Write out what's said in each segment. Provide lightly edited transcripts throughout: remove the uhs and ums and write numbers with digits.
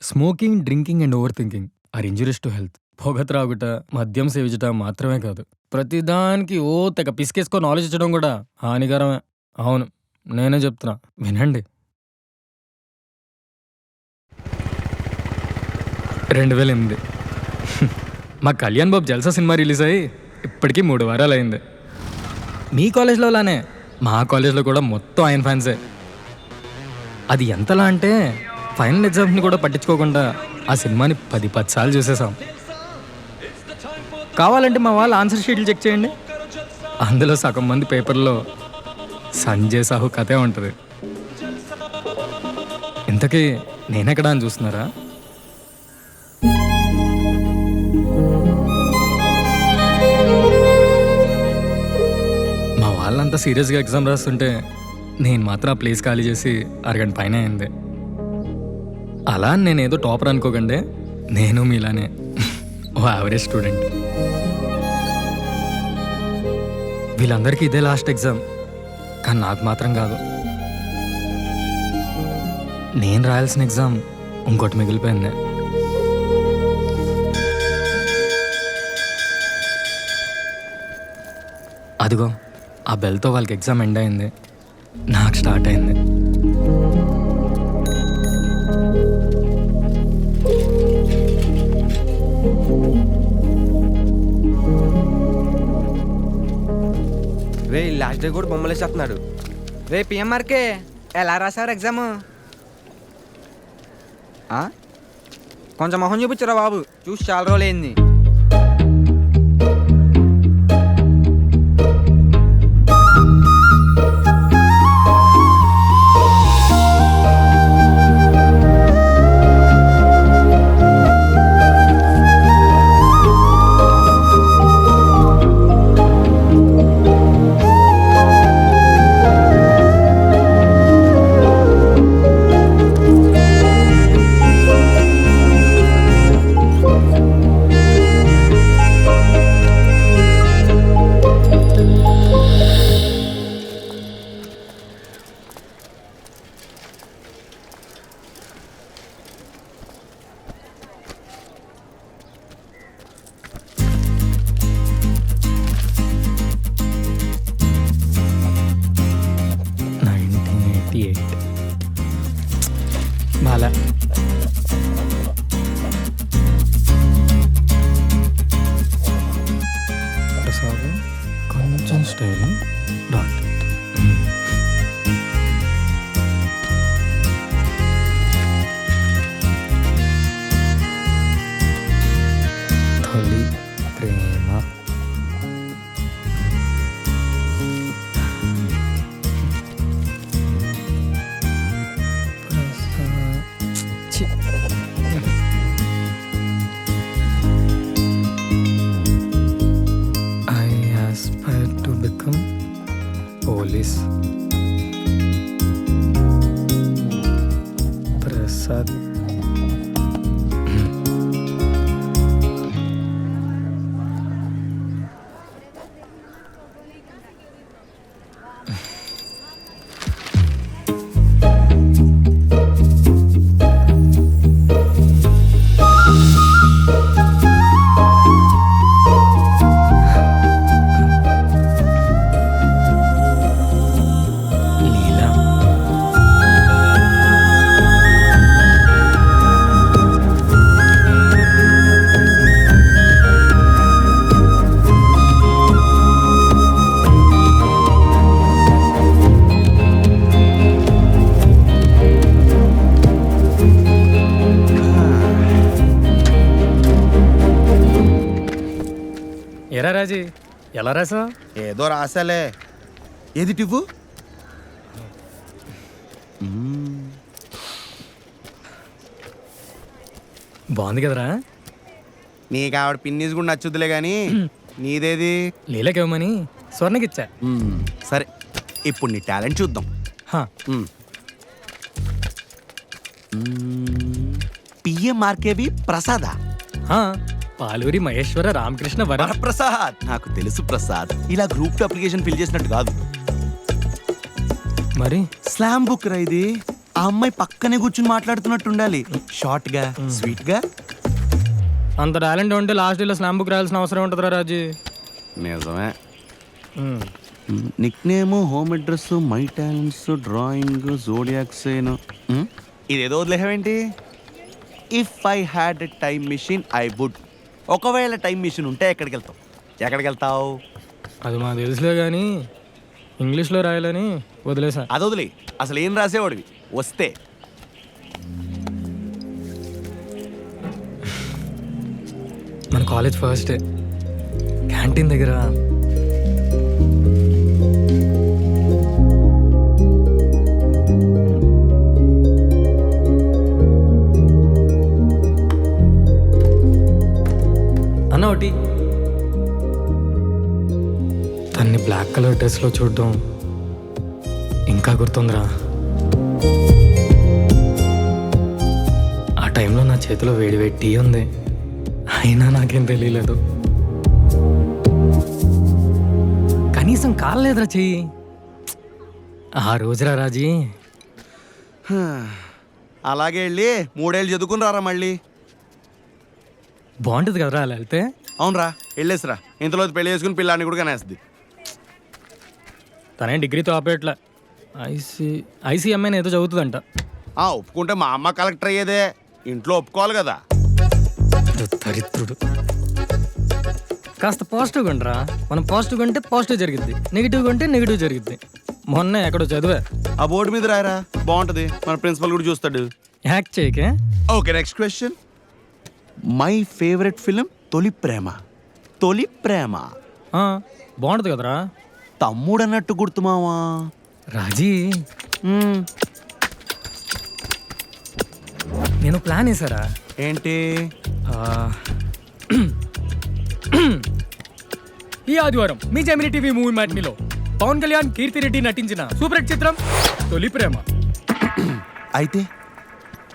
Smoking, drinking and overthinking are injurious to health. పొగ త్రాగుట, మద్యం సేవించటం మాత్రమే కాదు, ప్రతిదానికి తెగ పిసికేసుకొని ఆలోచించడం కూడా హానికరమే. అవును, నేనే చెప్తున్నా, వినండి. 2008 మా కళ్యాణ్ బాబు జల్సా సినిమా రిలీజ్ అయ్యి ఇప్పటికీ 3 వారాలు అయింది. మీ కాలేజ్లో లానే మా కాలేజ్లో కూడా మొత్తం ఆయన ఫ్యాన్సే. అది ఎంతలా అంటే ఫైనల్ ఎగ్జామ్స్ని కూడా పట్టించుకోకుండా ఆ సినిమాని 10 సార్లు చూసేసాం. కావాలంటే మా వాళ్ళు ఆన్సర్ షీట్లు చెక్ చేయండి, అందులో సగం మంది పేపర్లో సంజయ్ సాహు కథే ఉంటుంది. ఇంతకీ నేనెక్కడా అని చూస్తున్నారా? మా వాళ్ళంతా సీరియస్గా ఎగ్జామ్ రాస్తుంటే నేను మాత్రం ఆ ప్లేస్ ఖాళీ చేసి అరగంట పైన అయింది. అలా నేనేదో టాపర్ అనుకోకండి, నేను మీలానే ఓ యావరేజ్ స్టూడెంట్. వీళ్ళందరికీ ఇదే లాస్ట్ ఎగ్జామ్, కానీ నాకు మాత్రం కాదు. నేను రాయాల్సిన ఎగ్జామ్ ఇంకోటి మిగిలిపోయింది. అదిగో ఆ బెల్తో వాళ్ళకి ఎగ్జామ్ ఎండ్ అయింది, నాకు స్టార్ట్ అయింది. రే లాస్ట్ డే కూడా బొమ్మలు వేసేస్తున్నాడు. రే పిఎంఆర్కే ఎలా రాశారు ఎగ్జామ్? కొంచెం మొహం చూపించరా బాబు, చూసి చాలా రోజులు అయింది. బాలా ప్రసాద్ కొంచెం స్టైల్ డాట్. తొలి ప్రేమ to become police. Prasad. ఎరా రాజీ, ఎలా రాసా? ఏదో రాసాలే. ఏది టివ్వు? బాగుంది కదరా? నీకు ఆవిడ పిన్నీస్ కూడా నచ్చుద్దులే గాని నీదేది? లీలకేమని స్వర్ణకిచ్చా. సరే, ఇప్పుడు నీ టాలెంట్ చూద్దాం. పిఎంఆర్కేవి ప్రసాదా? పాలూరి మహేశ్వర రామకృష్ణ వరప్రసాద్. నాకు తెలుసు ప్రసాద్, ఇలా గ్రూప్ అప్లికేషన్ ఫిల్ చేసినట్టు కాదు. మరి స్లామ్ బుక్ రా ఇది. ఆ అమ్మాయి పక్కనే కూర్చుని మాట్లాడుతున్నట్టు ఉండాలి, షార్ట్ గా స్వీట్ గా. అంత టాలెంట్ ఉంటే లాస్ట్ ఇలా స్లామ్ బుక్ రాయాల్సిన అవసరం ఉంటుందిరా రాజీ. నిజమే. Nick name, home address, my talents, drawing, zodiac sign. ఇదేదో వదిలేవేంటి? If I had a time machine I would. ఒకవేళ టైం మిషన్ ఉంటే ఎక్కడికి వెళ్తావు? ఎక్కడికి వెళ్తావు? అది మాకు తెలుసులే కానీ ఇంగ్లీష్లో రాయాలని వదిలేసా. అది వదిలే, అసలు ఏం రాసేవాడివి వస్తే? మన కాలేజ్ ఫస్ట్ డే క్యాంటీన్ దగ్గర అన్న ఒకటి తన్ని బ్లాక్ కలర్ డ్రెస్లో చూడడం ఇంకా గుర్తుందిరా. ఆ టైంలో నా చేతిలో వేడి వేడి టీ ఉంది, అయినా నాకేం తెలియలేదు. కనీసం కాలేదురా చెయ్యి. ఆ రోజురా రాజీ. అలాగే వెళ్ళి 3 ఏళ్ళు చదువుకుని రారా మళ్ళీ. బాగుంటుంది కదరా అలా వెళ్తే. అవునరా, వెళ్ళేసిరా. ఇంతలో పెళ్లి చేసుకుని పిల్లాన్ని కూడా కనేస్తుంది. తనే డిగ్రీతో ఆపేట్లా. ఐసీఎంఐని ఏదో చదువుతుందంట. ఒప్పుకుంటే మా అమ్మ కలెక్టర్ అయ్యేదే, ఇంట్లో ఒప్పుకోవాలి కదా. దరిద్రుడు. కాస్త పాజిటివ్గా ఉండరా. మనం పాజిటివ్గా ఉంటే పాజిటివ్ జరిగిద్ది, నెగిటివ్గా ఉంటే నెగిటివ్ జరిగిద్ది. మొన్న ఎక్కడో చదివా. ఆ బోర్డు మీద రాయరా, బాగుంటది. మన ప్రిన్సిపల్ కూడా చూస్తాడు. హ్యాక్ చేయకే. Okay, next question. My favourite film Tholi Prema. తొలి ప్రేమ బాగుంటుంది కదరా. తమ్ముడు అన్నట్టు గుర్తుమావా రాజీ. నేను ప్లాన్ వేసారా. ఏంటి? ఈ ఆదివారం మీ జెమిని టీవీ మూవీ మ్యాట్నీలో పవన్ కళ్యాణ్, కీర్తి రెడ్డి నటించిన సూపర్ హిట్ చిత్రం తొలి ప్రేమ. అయితే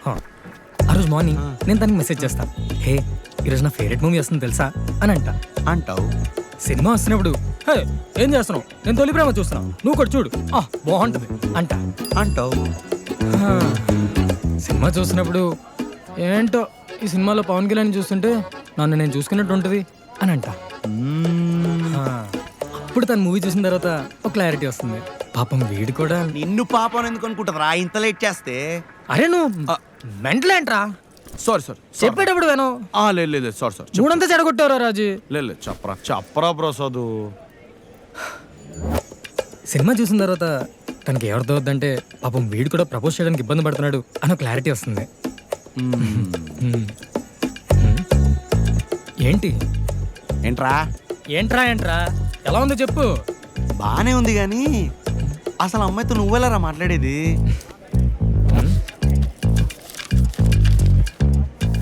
ఆ రోజు మార్నింగ్ నేను తనకి మెసేజ్ చేస్తాను, హే ఈరోజు నా ఫేవరెట్ మూవీ వస్తుంది తెలుసా అని అంటావు. సినిమా వస్తున్నప్పుడు, హే ఏం చేస్తున్నావు, నేను తొలి ప్రేమ చూస్తున్నావు, నువ్వు కూడా చూడు బాగుంటుంది అంటావు. సినిమా చూస్తున్నప్పుడు, ఏంటో ఈ సినిమాలో పవన్ కళ్యాణ్ చూస్తుంటే నన్ను నేను చూసుకున్నట్టు ఉంటుంది అని అప్పుడు తను మూవీ చూసిన తర్వాత ఒక క్లారిటీ వస్తుంది. పాపం వీడు కూడా. నిన్ను పాపం ఎందుకు అనుకుంటుందిరా ఇంత లేట్ చేస్తే? అరే నువ్వు మెంటల్ ఏంట్రా. సారీ చెప్పేటప్పుడు వేను. లేదు సారీ మూడంతా చెడగొట్టావురా రాజు. లేదు చెప్పరా ప్రసాద్. సినిమా చూసిన తర్వాత తనకి ఎవరితో వద్దంటే పాపం వీడు కూడా ప్రపోజ్ చేయడానికి ఇబ్బంది పడుతున్నాడు అని క్లారిటీ వస్తుంది. ఏంట్రా ఎలా ఉందో చెప్పు. బానే ఉంది కానీ అసలు అమ్మాయితో నువ్వెలారా మాట్లాడేది?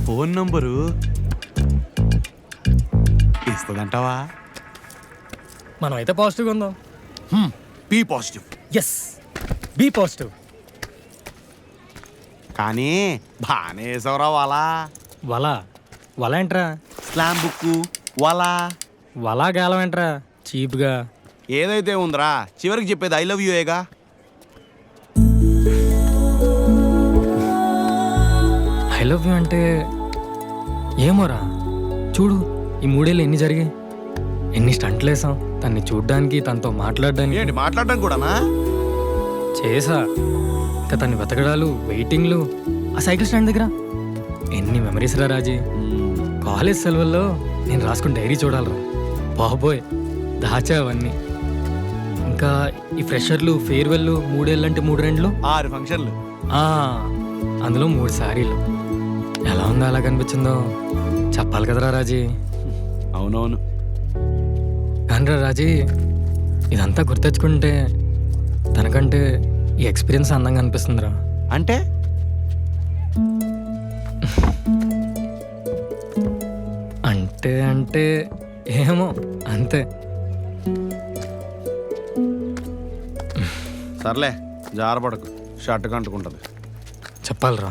ఫోన్ నంబరు ఇస్తుందంటావా? మనం అయితే పాజిటివ్గా ఉందాం. Be positive. Yes, be positive. కానీ బానే వేసావురా వల ఏంట్రా? స్లామ్ బుక్ వలా గాలం ఏంట్రా చీప్గా? ఏదైతే ఉందిరా, చివరికి చెప్పేది ఐ లవ్ యూ ఏగా. ఐ లవ్ యూ అంటే ఏమోరా. చూడు ఈ 3 ఏళ్ళు ఎన్ని జరిగాయి, ఎన్ని స్టంట్లు వేసాం తన్ని చూడ్డానికి, తనతో మాట్లాడడానికి. ఏంటి మాట్లాడడానికి కూడానా? చేసా. ఇంకా తన్ని వెతకడాలు, వెయిటింగ్లు, ఆ సైకిల్ స్టాండ్ దగ్గర ఎన్ని మెమరీస్ రా రాజీ. కాలేజ్ సెలవుల్లో నేను రాసుకుని డైరీ చూడాలరా బాబోయ్, దాచా అవన్నీ. ఇంకా ఈ ఫ్రెషర్లు, ఫేర్వెల్, 3 ఏళ్ళంటే 3 రెండ్లు, 6 ఫంక్షన్లు, అందులో 3 సారీలు. ఎలా ఉందో అలా కనిపించిందో చెప్పాలి కదరా రాజీ. అవునవును. కానీ రాజీ, ఇదంతా గుర్తెచ్చుకుంటే తనకంటే ఈ ఎక్స్పీరియన్స్ అందంగా అనిపిస్తుందిరా. అంటే అంటే అంటే ఏమో అంతే. సర్లే జారపడకు, షర్ట్ కంటుకుంటుంది. చెప్పాలిరా,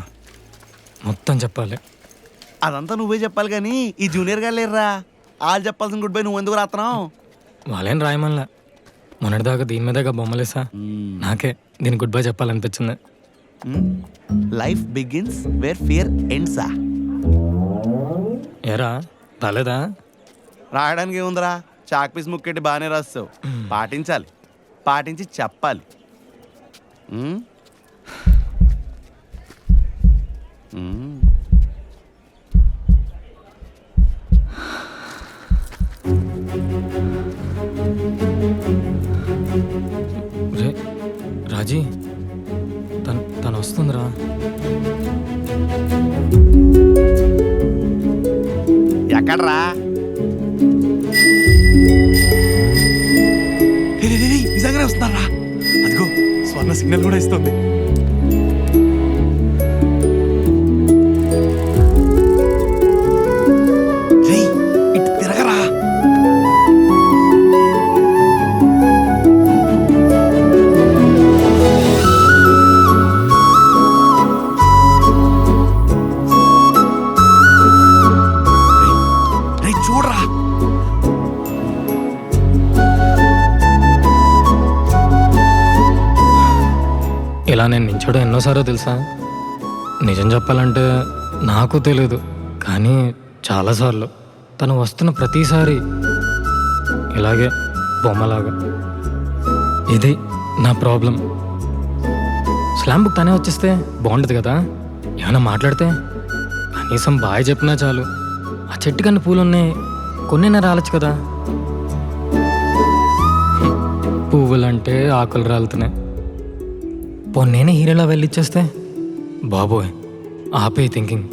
మొత్తం చెప్పాలి. అదంతా నువ్వే చెప్పాలి కానీ ఈ జూనియర్ గా లేరురా, వాళ్ళు చెప్పాల్సిన గుడ్ బై నువ్వు ఎందుకు రాస్తున్నావు? వాళ్ళేం రాయమల్లా, మొన్నటిదాకా దీని మీదగా బొమ్మలేసా. నాకే దీనికి గుడ్ బై చెప్పాలనిపించింది. లైఫ్ బిగిన్స్ వేర్ ఫియర్ ఎండ్సా. ఏరా రాలేదా? రాయడానికి ఏముందిరా, చాక్ పీస్ ముక్కెట్టి బాగానే రాస్తావు. పాటించాలి, పాటించి చెప్పాలి. మ్మ్? మ్మ్. రే రాజీ, తను వస్తుందిరా. ఎక్కడ్రా? నిజంగానే వస్తున్నారా? అదిగో స్వర్ణ సిగ్నల్ కూడా ఇస్తుంది. రేయ్, ఇటు తిరగరా. రేయ్, చూడరా. ఇలా నేను నించోడం ఎన్నోసారో తెలుసా? నిజం చెప్పాలంటే నాకు తెలీదు, కానీ చాలాసార్లు తను వస్తున్న ప్రతిసారి ఇలాగే బొమ్మలాగా. ఇది నా ప్రాబ్లం. స్లామ్ బుక్ తనే వచ్చేస్తే బాగుంటుంది కదా, ఏమైనా మాట్లాడితే కనీసం బాయ్ చెప్పినా చాలు. ఆ చెట్టు కన్నా పూలు ఉన్నాయి, కొన్నైనా రాలొచ్చు కదా. పువ్వులంటే ఆకులు రాలుతున్నాయి. నేనే హీరోలా వెళ్ళిచ్చేస్తే బాబోయ్, ఆపే థింకింగ్.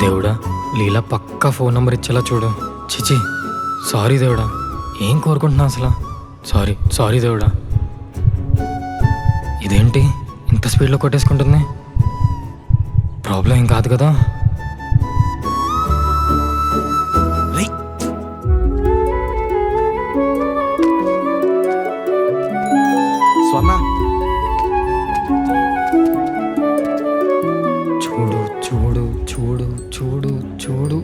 దేవుడా, లీలా పక్కా ఫోన్ నెంబర్ ఇచ్చేలా చూడు. చిచి, సారీ దేవుడా, ఏం కోరుకుంటున్నా అసలు. సారీ దేవుడా. ఇదేంటి ఇంత స్పీడ్లో కొట్టేసుకుంటుంది? ప్రాబ్లం ఏం కాదు కదా? స్వర్ణ, చూడు చూడు చూడు చూడు చూడు,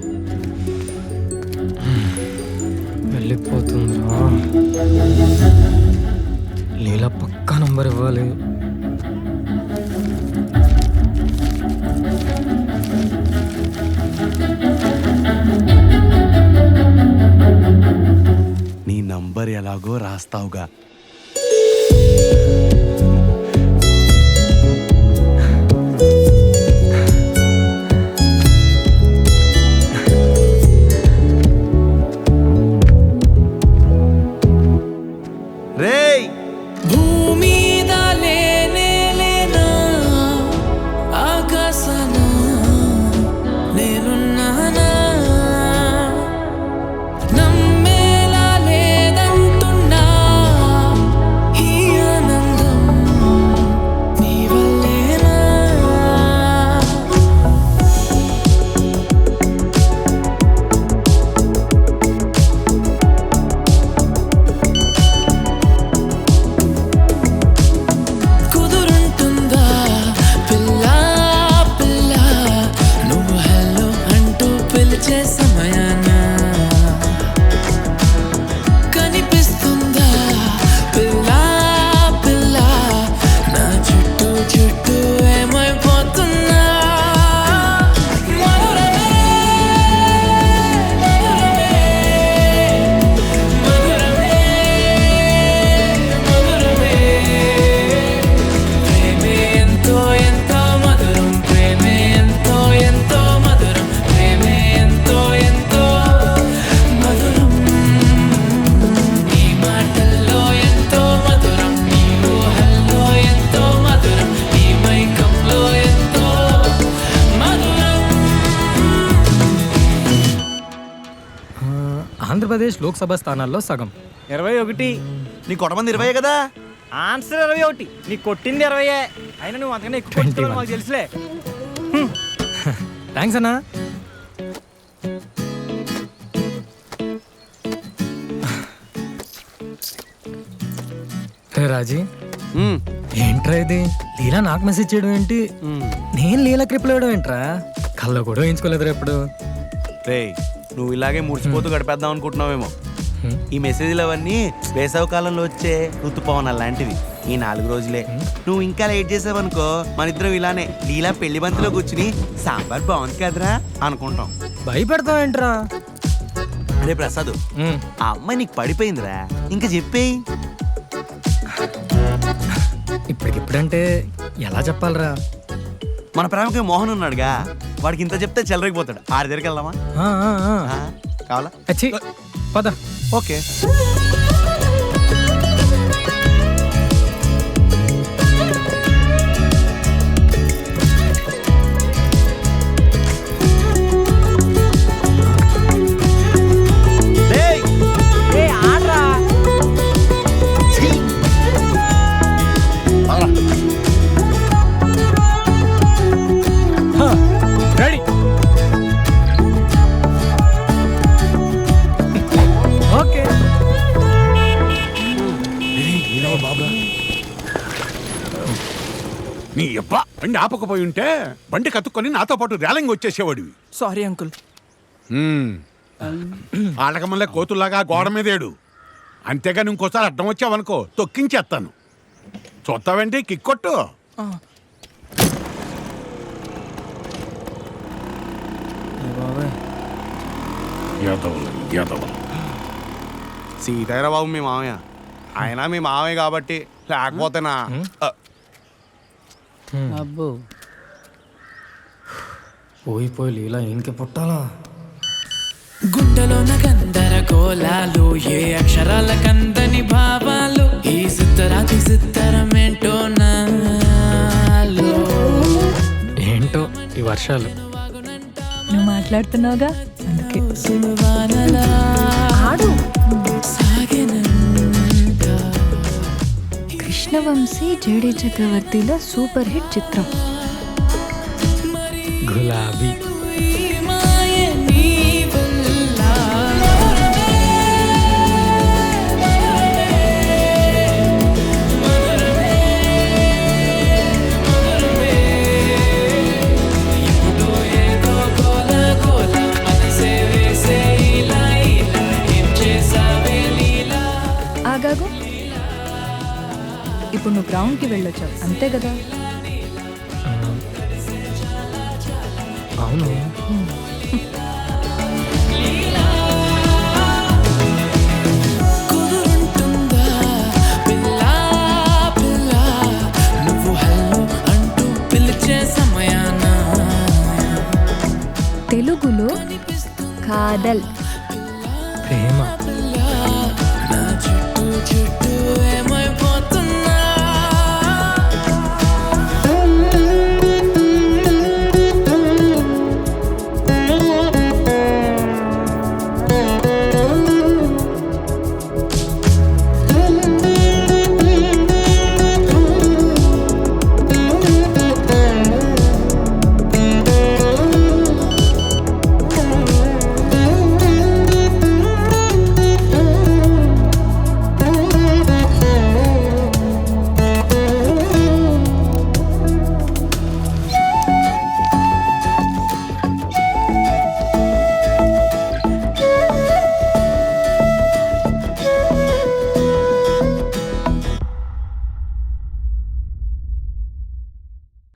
వెళ్ళిపోతుందిరా. లీలా పక్కా నంబర్ ఇవ్వాలి. నీ నంబర్ ఎలాగో రాస్తావుగా. రేయ్, భూమిద లేనా ఆకాశన నేనున్నానా, నమ్మేలా లేదంటున్నా ఈ ఆనందం నీ వల్లేనా. కుదురుంటుందా పిల్ల పిల్ల, నువ్వు హలో అంటూ పిలిచే సమయాన కనిపిస్తుందా పిల్ల పిల్ల, నా చుట్టూ చుట్టూ ఏమైపోతున్నా. మధురమే మధురమే మధురమే, ప్రేమే ఎంతో ఎంతో మధురం, ప్రేమే ఎంతో ఎంతో మధురం, ప్రేమే ఎంతో ఎంతో మధురం. నీ మాటల్లో ఎంతో మధురం, నీ ఊహల్లో ఎంతో మధురం, నీ మైకంలో ఎంతో మధురం. ఆంధ్రప్రదేశ్ లోక్సభ స్థానాల్లో సగం. 21. నీ కొట్టమంది 20 కదా. ఆన్సర్ 21, నీకు కొట్టింది 20. అయినా నువ్వు అంతకన్నా ఎక్కువ కొట్టుకోవాలి, మాకు తెలుసులే. థ్యాంక్స్ అన్నా. హే రాజీ, మ్మ్. ఏంట్రా ఇది? లీలా నాకు మెసేజ్ చేయడం ఏంటి, నేను లీలాకి రిప్లై ఇవ్వడం ఏంట్రా? కల్లో కూడా వేయించుకోలేదురా ఎప్పుడు. రేయ్, నువ్వు ఇలాగే ముడిచిపోతూ గడిపేద్దాం అనుకుంటున్నావేమో. ఈ మెసేజ్లు అవన్నీ వేసవి కాలంలో వచ్చే ఋతుపవనాలు లాంటివి. ఈ 4 రోజులే. నువ్వు ఇంకా లేట్ చేసావనుకో మన ఇద్దరం ఇలానే లీలా పెళ్లి బంతిలో కూర్చుని సాంబార్ బాగుంది కదరా అనుకుంటాం. భయపెడతావేంట్రా? అరే ప్రసాద్, ఆ అమ్మాయి నీకు పడిపోయిందిరా, ఇంకా చెప్పేయి. ఇప్పటికిప్పుడంటే ఎలా చెప్పాలరా? మన ప్రేమకి మోహన్ ఉన్నాడుగా, వాడికి ఇంత చెప్తే చెలరైపోతాడు. ఆడి దగ్గరికి వెళ్దామా? కావాలా? అచ్చి పద. ఓకే. రెడీ. ఓకే. నీ అబ్బా బండి ఆపకపోయి ఉంటే బండి కతుక్కొని నాతో పాటు రేలంగి వచ్చేసేవాడివి. Sorry uncle. ఆడకమల్లే కోతుల్లాగా గోడ మీదేడు. అంతేగాని ఇంకోసారి అడ్డం వచ్చావనుకో తొక్కించేస్తాను. చూస్తావేంటి కిక్కొట్టు. సీతారా బాబు మీ మామయ్య, ఆయన మీ మామయ్య కాబట్టి, లేకపోతేనా అబ్బో పోయి లీలా ఈయనకి పుట్టాలా? గుండెలోన గందరగోళాలు, ఏ అక్షరాల కందని భావాలు, ఈ సిద్ధరాతి సిద్ధరమేంటో నాలో. ఏంటో ఈ వర్షాలు. నువ్వు మాట్లాడుతున్నావుగా అందుకే. సులువానలా ఆడు. సాగినంత కృష్ణవంశీ జేడి చక్రవర్తిలో సూపర్ హిట్ చిత్రం గులాబీ. ఈ మాయ నీ వల్ల. ఇప్పుడు ఏదో గోల గోల మనసే వేసే ఇలా ఇలా, ఏం చేసావే లీలా. ఆగాగు. ఇప్పుడు నువ్వు గ్రౌండ్కి వెళ్ళొచ్చావు అంతే కదా? అవును. కుదురుంటుందా పిల్లా పిల్లా, నువ్వు హల్లో అంటూ పిలిచే సమయాన తెలుగులో కాదల్. ప్రేమ. పిల్లా, నా చుట్టూ చుట్టూ ఏమైపోతున్నా.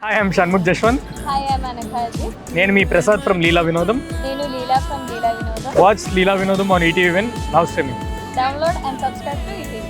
Hi, I'm Shanmukh Jaswanth. Hi, I'm Anakhaji. నేను మీ ప్రసాద్ ఫ్రమ్ లీలా వినోదం. Nenu Leela from Leela Vinodam. Watch Leela Vinodam on ETV win now streaming. Download and subscribe to ETV.